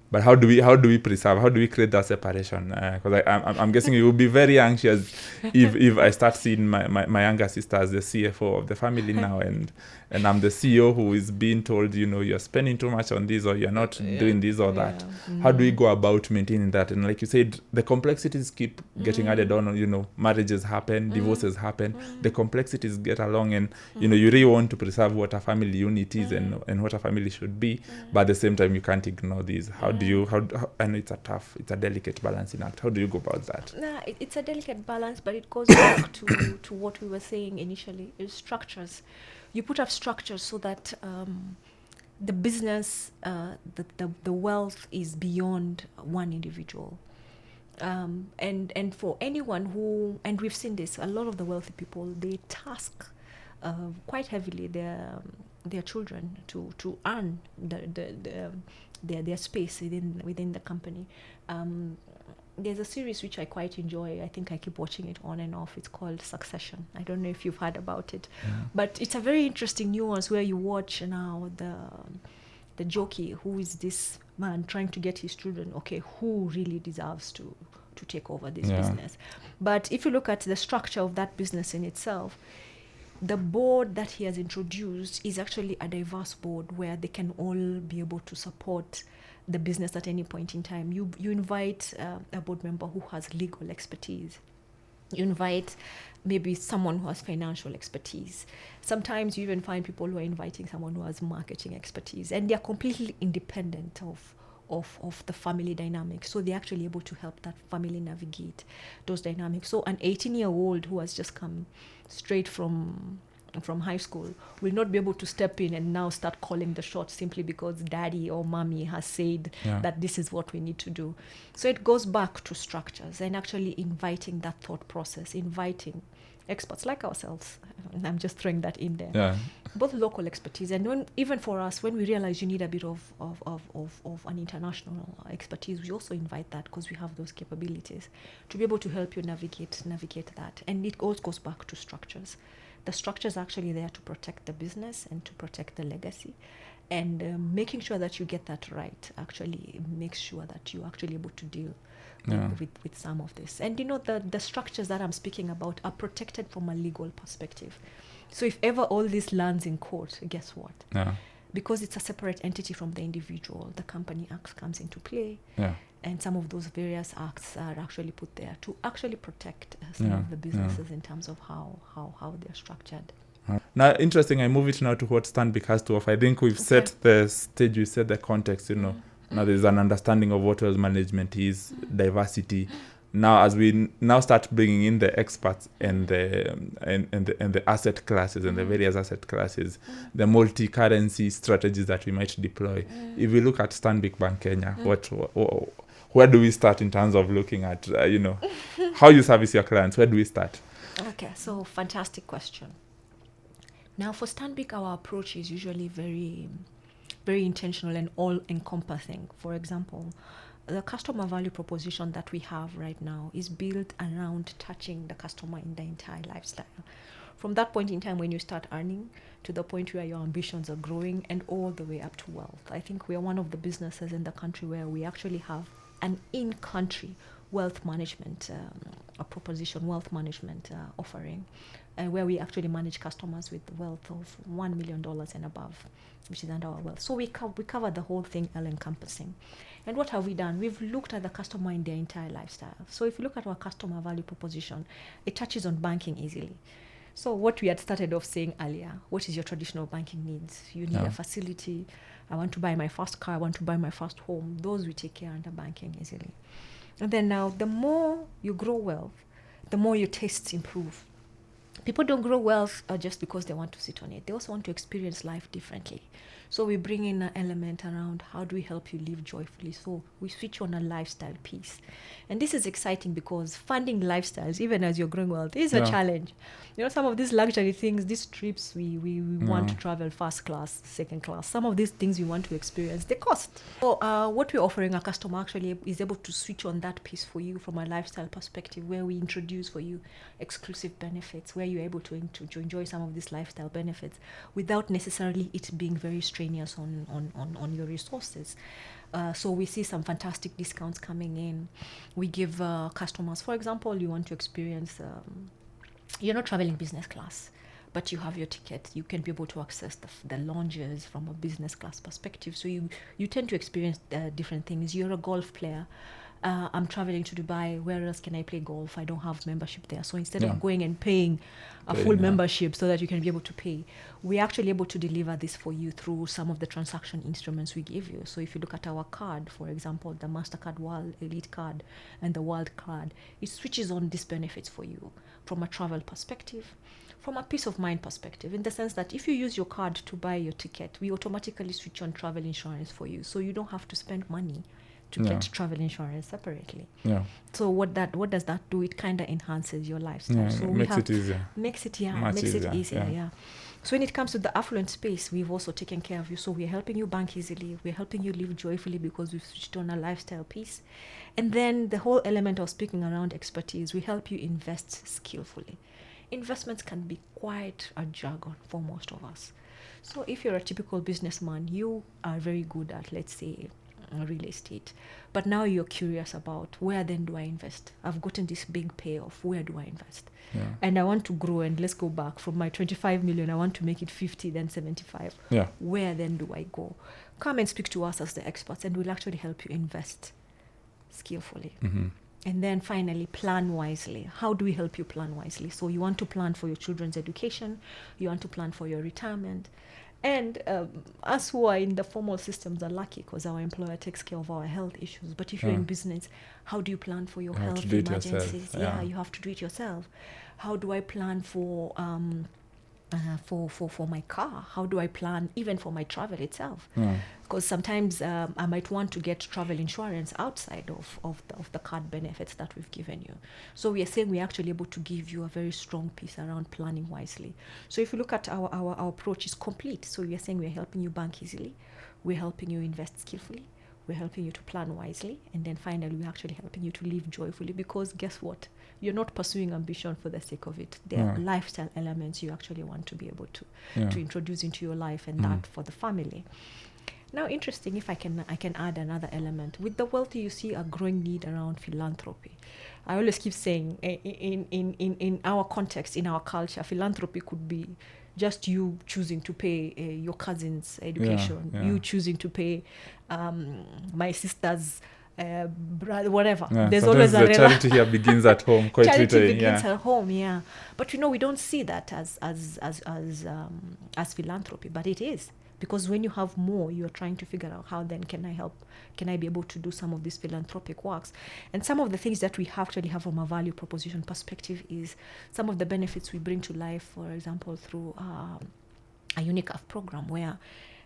But how do we preserve? How do we create that separation? Because I'm guessing you will be very anxious if I start seeing my younger sister as the CFO of the family now, and I'm the CEO who is being told, you're spending too much on this, or you're not doing this or that. How do we go about maintaining that? And like you said, the complexities keep getting added on. Marriages happen, divorces happen. The complexities get along, and you really want to preserve what a family unit is and what a family should be. But at the same time, you can't ignore these. How I know it's a delicate balancing act. How do you go about that? It's a delicate balance, but it goes back to what we were saying initially, is structures. You put up structures so that the business, the wealth is beyond one individual. And for anyone who, and we've seen this, a lot of the wealthy people, they task quite heavily their children to earn their space within the company. There's a series which I quite enjoy. I think I keep watching it on and off. It's called Succession. I don't know if you've heard about it, but it's a very interesting nuance where you watch now the jockey, who is this man trying to get his children, okay, who really deserves to take over this business. But if you look at the structure of that business in itself, the board that he has introduced is actually a diverse board where they can all be able to support the business at any point in time. You invite a board member who has legal expertise. You invite maybe someone who has financial expertise. Sometimes you even find people who are inviting someone who has marketing expertise, and they're completely independent of the family dynamics. So they're actually able to help that family navigate those dynamics. So an 18-year-old who has just come straight from high school will not be able to step in and now start calling the shots simply because daddy or mommy has said that this is what we need to do. So it goes back to structures and actually inviting that thought process, inviting experts like ourselves. I'm just throwing that in there. Both local expertise, and even for us, when we realize you need a bit of an international expertise, we also invite that because we have those capabilities to be able to help you navigate that. And it all goes back to structures. The structure is actually there to protect the business and to protect the legacy, and making sure that you get that right actually makes sure that you're actually able to deal with some of this. And the structures that I'm speaking about are protected from a legal perspective. So if ever all this lands in court, guess what? Because it's a separate entity from the individual, the Company Act comes into play. And some of those various acts are actually put there to actually protect some of the businesses in terms of how they're structured. Now, interesting, I move it now to what Stanbic has to offer. I think we've set the stage, we set the context, Now there's an understanding of what wealth management is, diversity. Now, as we now start bringing in the experts and the asset classes and the various asset classes, the multi-currency strategies that we might deploy. If we look at Stanbic Bank Kenya, where do we start in terms of looking at, how you service your clients? Where do we start? Okay, so fantastic question. Now, for Stanbic, our approach is usually very, very intentional and all-encompassing. For example, the customer value proposition that we have right now is built around touching the customer in the entire lifestyle. From that point in time when you start earning to the point where your ambitions are growing and all the way up to wealth. I think we are one of the businesses in the country where we actually have an in-country wealth management wealth management offering, where we actually manage customers with wealth of $1 million and above, which is under our wealth. So we cover the whole thing, all-encompassing. And what have we done? We've looked at the customer in their entire lifestyle. So if you look at our customer value proposition, it touches on banking easily. So what we had started off saying earlier, what is your traditional banking needs? You need a facility. I want to buy my first car. I want to buy my first home. Those we take care under banking easily. And then now, the more you grow wealth, the more your tastes improve. People don't grow wealth just because they want to sit on it. They also want to experience life differently. So we bring in an element around how do we help you live joyfully. So we switch on a lifestyle piece. And this is exciting because funding lifestyles, even as you're growing wealth, is a challenge. Some of these luxury things, these trips we want to travel first class, second class, some of these things we want to experience, they cost. So what we're offering our customer actually is able to switch on that piece for you from a lifestyle perspective, where we introduce for you exclusive benefits, where you're able to enjoy some of these lifestyle benefits without necessarily it being very strenuous on your resources. So we see some fantastic discounts coming in. We give customers, for example, you want to experience, you're not traveling business class, but you have your ticket. You can be able to access the lounges from a business class perspective. So you tend to experience different things. You're a golf player. I'm traveling to Dubai. Where else can I play golf? I don't have membership there. So instead of going and paying a full membership so that you can be able to pay, we're actually able to deliver this for you through some of the transaction instruments we give you. So if you look at our card, for example, the MasterCard World Elite card and the World card, it switches on these benefits for you from a travel perspective, from a peace of mind perspective, in the sense that if you use your card to buy your ticket, we automatically switch on travel insurance for you, so you don't have to spend money to get travel insurance separately. Yeah. So what does that do? It kind of enhances your lifestyle. Yeah, So makes it easier. Makes it Much easier, easier. yeah. So when it comes to the affluent space, we've also taken care of you. So we're helping you bank easily. We're helping you live joyfully because we've switched on a lifestyle piece. And then the whole element of speaking around expertise, we help you invest skillfully. Investments can be quite a jargon for most of us. So if you're a typical businessman, you are very good at, let's say, real estate, but now you're curious about, where then do I invest? I've gotten this big payoff, where do I invest? Yeah. And I want to grow, and let's go back from my 25 million, I want to make it 50, then 75. Yeah. Where then do I go? Come and speak to us as the experts, and we'll actually help you invest skillfully. Mm-hmm. And then finally, plan wisely. How do we help you plan wisely? So you want to plan for your children's education, you want to plan for your retirement. And us who are in the formal systems are lucky because our employer takes care of our health issues. But if you're in business, how do you plan for your health emergencies? Yeah, you have to do it yourself. How do I plan for my car? How do I plan even for my travel itself? Because sometimes I might want to get travel insurance outside of the card benefits that we've given you. So we are saying we're actually able to give you a very strong piece around planning wisely. So if you look at our approach is complete. So we are saying we're helping you bank easily, we're helping you invest skillfully, we're helping you to plan wisely, and then finally we're actually helping you to live joyfully, because guess what? You're not pursuing ambition for the sake of it. There are lifestyle elements you actually want to be able to introduce into your life, and that for the family. Now, interesting, if I can add another element. With the wealthy, you see a growing need around philanthropy. I always keep saying, in our context, in our culture, philanthropy could be just you choosing to pay your cousin's education, you choosing to pay my sister's brother, whatever. There's always a charity here begins at home. Quite charity begins at home, But we don't see that as philanthropy, but it is. Because when you have more, you're trying to figure out, how then can I help? Can I be able to do some of these philanthropic works? And some of the things that we actually have from a value proposition perspective is some of the benefits we bring to life, for example, through a UNICAF program, where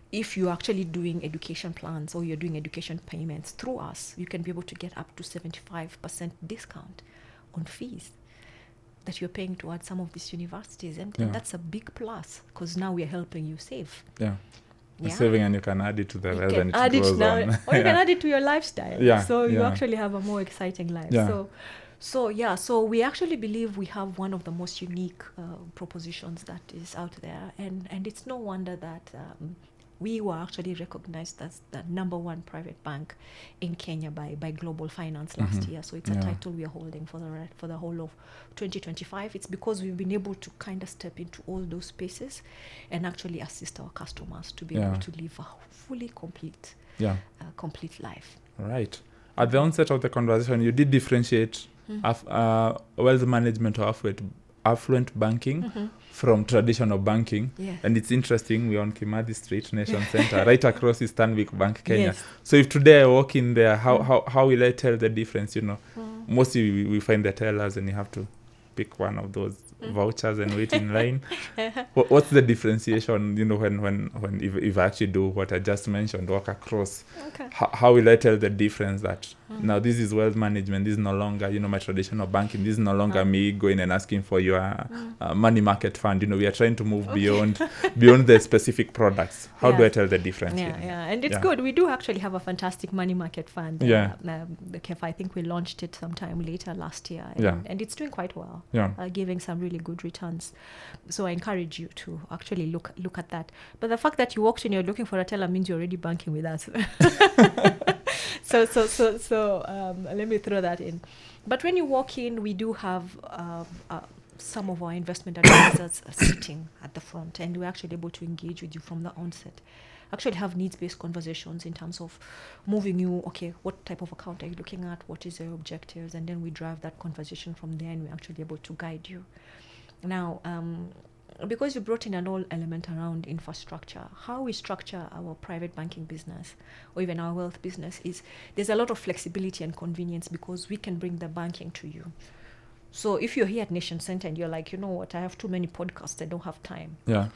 if you're actually doing education plans or you're doing education payments through us, you can be able to get up to 75% discount on fees that you're paying towards some of these universities. And that's a big plus, because now we're helping you save. You're saving, and you can add it to the rest, and it goes on. Or you can add it to your lifestyle. So you actually have a more exciting life. So we actually believe we have one of the most unique propositions that is out there. And it's no wonder that we were actually recognized as the #1 private bank in Kenya by Global Finance last year. So it's a title we are holding for the whole of 2025. It's because we've been able to kind of step into all those spaces and actually assist our customers to be able to live a fully complete life. Right. At the onset of the conversation, you did differentiate wealth management or affluent banking from traditional banking. And it's interesting, we're on Kimathi Street, Nation Center, right across is Stanbic Bank, Kenya. So if today I walk in there, how will I tell the difference? Mostly we find the tellers, and you have to pick one of those vouchers and wait in line. What's the differentiation, when if I actually do what I just mentioned, walk across? How will I tell the difference that now this is wealth management, this is no longer my traditional banking, this is no longer me going and asking for your money market fund? We are trying to move beyond the specific products. How do I tell the difference? And it's good. We do actually have a fantastic money market fund. The KEF, I think we launched it sometime later last year, and it's doing quite well, giving some really good returns. So I encourage you to actually look at that. But the fact that you walked in, you're looking for a teller, means you're already banking with us. So let me throw that in. But when you walk in, we do have some of our investment advisors sitting at the front, and we're actually able to engage with you from the onset. Actually have needs-based conversations in terms of moving you, okay, what type of account are you looking at? What is your objectives? And then we drive that conversation from there, and we're actually able to guide you. Now, because you brought in an whole element around infrastructure, how we structure our private banking business or even our wealth business is there's a lot of flexibility and convenience, because we can bring the banking to you So if you're here at Nation Center and you're like, you know what, I have too many podcasts, I don't have time. Yeah.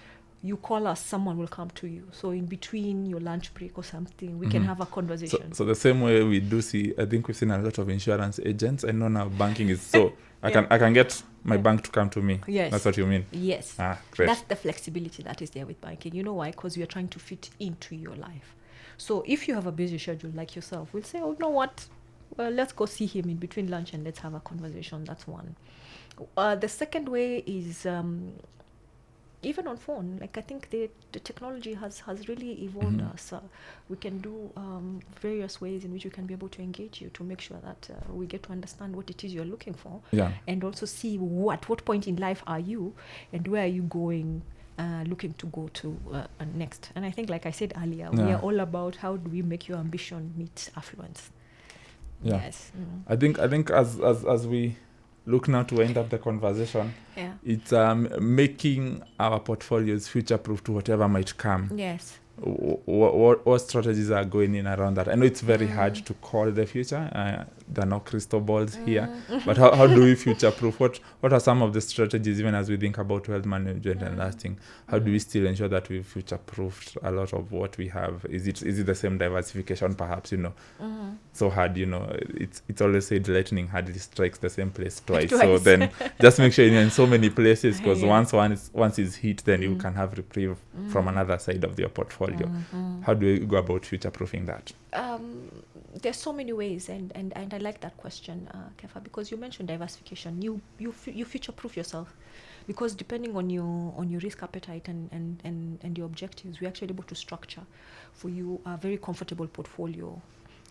You call us, someone will come to you. So in between your lunch break or something, we can have a conversation. So the same way we do see, I think we've seen a lot of insurance agents. I know now banking is so I can get my bank to come to me. Yes. That's what you mean. Yes. Great. That's the flexibility that is there with banking. You know why? Because we are trying to fit into your life. So if you have a busy schedule like yourself, we'll say, oh, you know what? Well, let's go see him in between lunch and let's have a conversation. That's one. The second way is even on phone. Like I think the technology has really evolved us. We can do various ways in which we can be able to engage you to make sure that we get to understand what it is you're looking for. Yeah. And also see what point in life are you and where are you going, looking to go to next. And I think, like I said earlier, we are all about how do we make your ambition meet affluence. Yeah. Yes. I think as we look now to end up the conversation, it's making our portfolios future-proof to whatever might come. Yes. What strategies are going in around that? I know it's very hard to call the future. There are no crystal balls here. But how do we future-proof? What are some of the strategies, even as we think about wealth management and lasting? How do we still ensure that we've future-proofed a lot of what we have? Is it the same diversification, perhaps, so hard, it's always said lightning hardly strikes the same place twice. So then just make sure you're in so many places, because once it's hit, then you can have reprieve from another side of your portfolio. How do we go about future-proofing that? There's so many ways, and I like that question, Kefa, because you mentioned diversification. You future-proof yourself, because depending on your risk appetite and your objectives, we're actually able to structure for you a very comfortable portfolio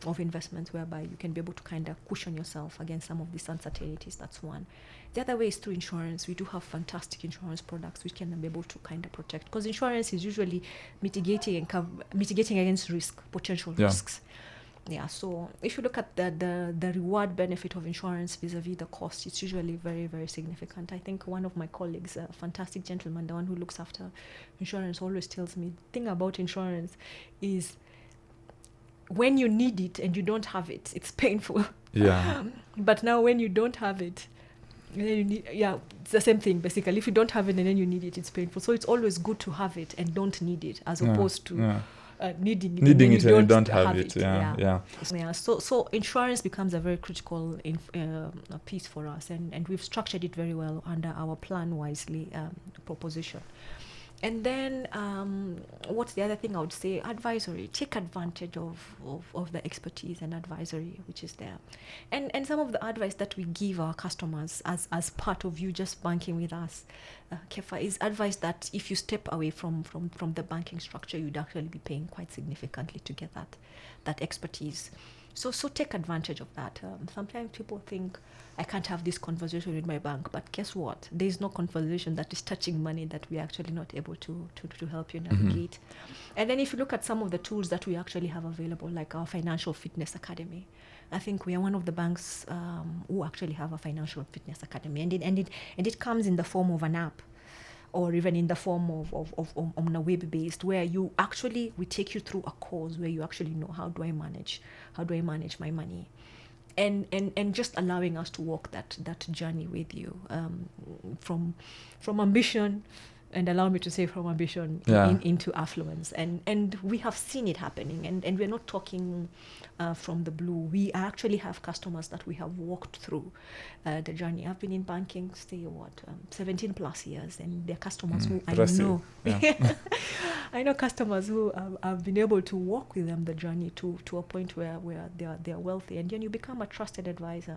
of investments whereby you can be able to kind of cushion yourself against some of these uncertainties. That's one. The other way is through insurance. We do have fantastic insurance products which can be able to kind of protect, because insurance is usually mitigating against potential risks. Yeah, so if you look at the reward benefit of insurance vis-a-vis the cost, it's usually very, very significant. I think one of my colleagues, a fantastic gentleman, the one who looks after insurance, always tells me, the thing about insurance is when you need it and you don't have it, it's painful. Yeah. But now when you don't have it, and then you need, it's the same thing basically. If you don't have it and then you need it, it's painful. So it's always good to have it and don't need it, as opposed to needing it and you don't have it. So insurance becomes a very critical piece for us, and we've structured it very well under our Plan Wisely proposition. And then what's the other thing I would say? Advisory. Take advantage of the expertise and advisory which is there. And some of the advice that we give our customers as part of you just banking with us, Kefa, is advice that if you step away from the banking structure, you'd actually be paying quite significantly to get that expertise. So take advantage of that. Sometimes people think, I can't have this conversation with my bank, but guess what? There's no conversation that is touching money that we're actually not able to help you navigate. And then if you look at some of the tools that we actually have available, like our Financial Fitness Academy, I think we are one of the banks who actually have a Financial Fitness Academy, and it comes in the form of an app, or even in the form of on a web-based, where we take you through a course where you actually know how do I manage my money, and just allowing us to walk that journey with you, from ambition, and allow me to say from ambition into affluence. And we have seen it happening, and we're not talking from the blue. We actually have customers that we have walked through the journey. I've been in banking, 17 plus years, and they're customers who I know. I know customers who I've been able to walk with them the journey to a point where they're wealthy, and then you become a trusted advisor.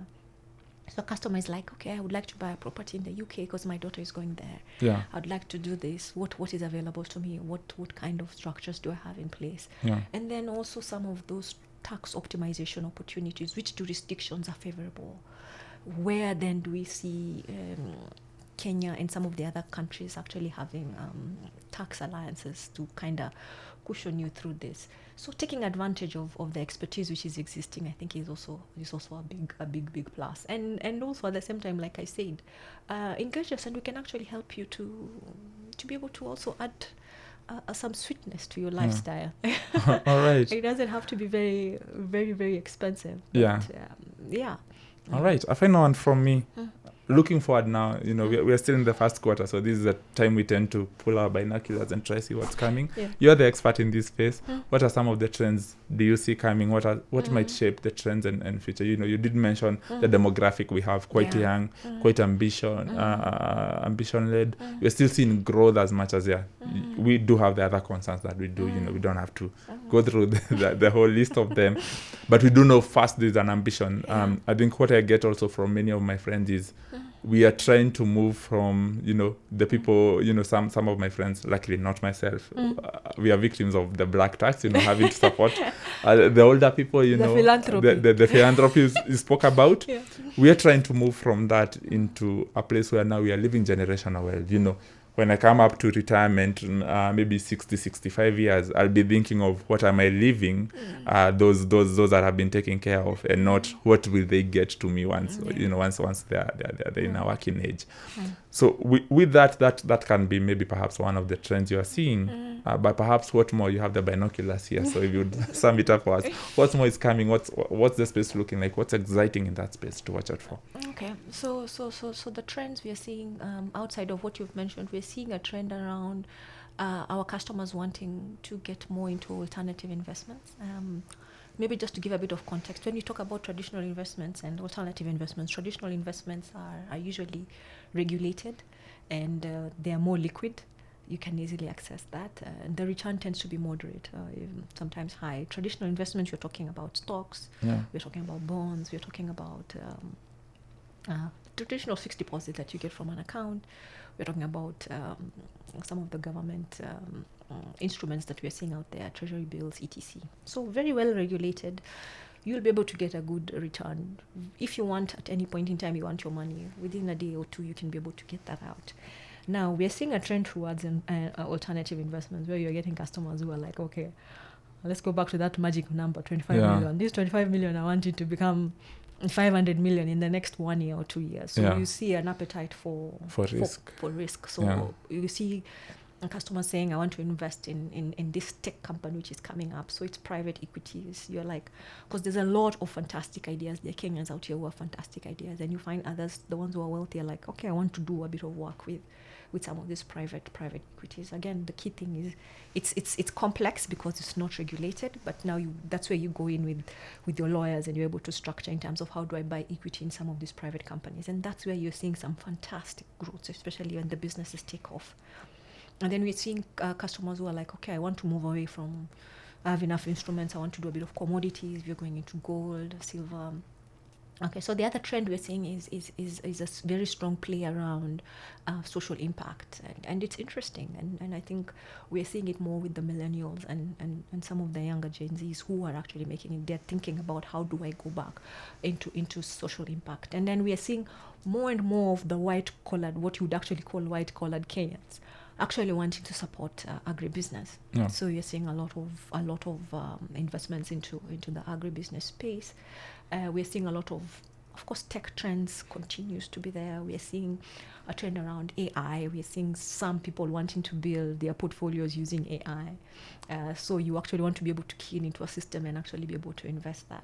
So a customer is like, okay, I would like to buy a property in the UK because my daughter is going there. Yeah. I'd like to do this. What is available to me? What kind of structures do I have in place? Yeah. And then also some of those tax optimization opportunities. Which jurisdictions are favorable? Where then do we see Kenya and some of the other countries actually having tax alliances to kind of cushion you through this? So taking advantage of the expertise which is existing, I think is also a big plus. And also at the same time, like I said, engage us, and we can actually help you to be able to also add some sweetness to your lifestyle. All right. It doesn't have to be very, very, very expensive. Yeah. But, All right. A final one from me. looking forward now, we're still in the first quarter, so this is the time we tend to pull our binoculars and try see what's coming. Yeah. You're the expert in this space. What are some of the trends do you see coming? What might shape the trends and future? You did mention the demographic we have, quite young, quite ambition led. We're still seeing growth as much as we do have the other concerns that we do. We don't have to go through the whole list of them, but we do know first there's an ambition. I think what I get also from many of my friends is we are trying to move from the people, some of my friends, luckily not myself, we are victims of the black tax, having to support the older people, the philanthropy. the philanthropy you spoke about. Yeah. We are trying to move from that into a place where now we are living generational wealth. When I come up to retirement, maybe 60, 65 years, I'll be thinking of what am I leaving those that have been taken care of, and not what will they get to me once once they're in a working age. So with that can be maybe perhaps one of the trends you are seeing. But perhaps what more, you have the binoculars here, so if you would sum it up for us, what more is coming? What's the space looking like? What's exciting in that space to watch out for? Okay, so the trends we are seeing outside of what you've mentioned, we're seeing a trend around our customers wanting to get more into alternative investments. Maybe just to give a bit of context, when you talk about traditional investments and alternative investments, traditional investments are usually regulated, and they are more liquid. You can easily access that. And the return tends to be moderate, sometimes high. Traditional investments, you're talking about stocks, we're talking about bonds, we're talking about traditional fixed deposit that you get from an account. We're talking about some of the government instruments that we're seeing out there, treasury bills, etc. So very well regulated. You'll be able to get a good return. If you want, at any point in time, you want your money, within a day or two, you can be able to get that out. Now, we're seeing a trend towards alternative investments where you're getting customers who are like, okay, let's go back to that magic number, 25 million. This 25 million, I want it to become 500 million in the next 1 year or 2 years. So you see an appetite for risk. So you see customers saying, I want to invest in this tech company which is coming up. So it's private equities. You're like, because there's a lot of fantastic ideas. There are Kenyans out here who have fantastic ideas, and you find others, the ones who are wealthy, are like, okay, I want to do a bit of work with some of these private equities. Again, the key thing is it's complex because it's not regulated, but now that's where you go in with your lawyers, and you're able to structure in terms of how do I buy equity in some of these private companies. And that's where you're seeing some fantastic growth, especially when the businesses take off. And then we're seeing customers who are like, okay, I want to move away from, I have enough instruments, I want to do a bit of commodities, we're going into gold, silver. Okay, so the other trend we're seeing is a very strong play around social impact, and it's interesting, and I think we're seeing it more with the millennials and some of the younger Gen Zs who are actually making it. They're thinking about how do I go back into social impact, and then we are seeing more and more of the white-collared, what you would actually call white-collared Kenyans, actually wanting to support agribusiness. So you're seeing a lot of investments into the agribusiness space. We're seeing a lot of course, tech trends continues to be there. We're seeing a trend around AI. We're seeing some people wanting to build their portfolios using AI. So you actually want to be able to key into a system and actually be able to invest that.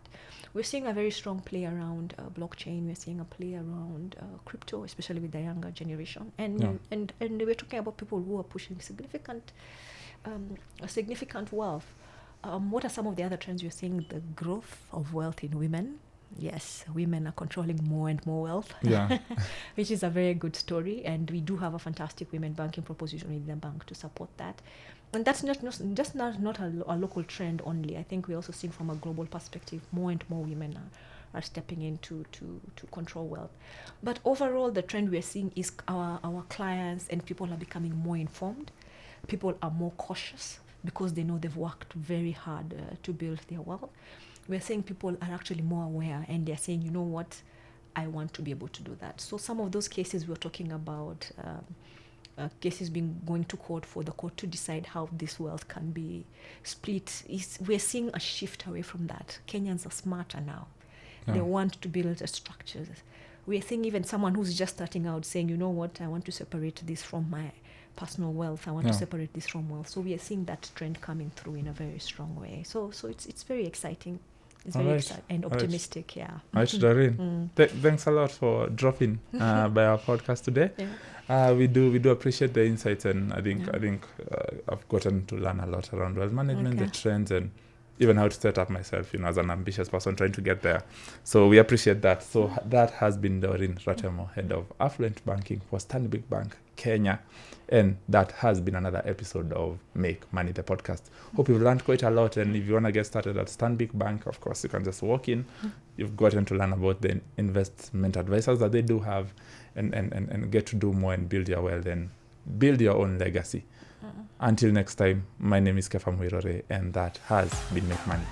We're seeing a very strong play around blockchain. We're seeing a play around crypto, especially with the younger generation. And we're talking about people who are pushing significant wealth. What are some of the other trends we're seeing? The growth of wealth in women. Yes, women are controlling more and more wealth, which is a very good story. And we do have a fantastic women banking proposition in the bank to support that. And that's not a local trend only. I think we're also seeing from a global perspective, more and more women are stepping in to control wealth. But overall, the trend we're seeing is our clients and people are becoming more informed. People are more cautious because they know they've worked very hard to build their wealth. We're saying people are actually more aware, and they're saying, you know what, I want to be able to do that. So some of those cases we're talking about, cases going to court for the court to decide how this wealth can be split, we're seeing a shift away from that. Kenyans are smarter now. They want to build structures. We're seeing even someone who's just starting out saying, you know what, I want to separate this from my personal wealth. I want to separate this from wealth. So we are seeing that trend coming through in a very strong way. So it's very exciting. It's All very right. exciting and All right. optimistic. Yeah. All right, Doreen. Thanks a lot for dropping by our podcast today. Yeah. We do appreciate the insights, and I think I've gotten to learn a lot around wealth management, the trends, and even how to set up myself, as an ambitious person trying to get there. So we appreciate that. So that has been Doreen Ratemo, head of Affluent Banking for Stanbic Bank, Kenya. And that has been another episode of Make Money, the podcast. Hope you've learned quite a lot. And if you want to get started at Stanbic Bank, of course, you can just walk in. You've gotten to learn about the investment advisors that they do have, and get to do more and build your wealth and build your own legacy. Until next time, my name is Kefa Mwirore, and that has been Make Money.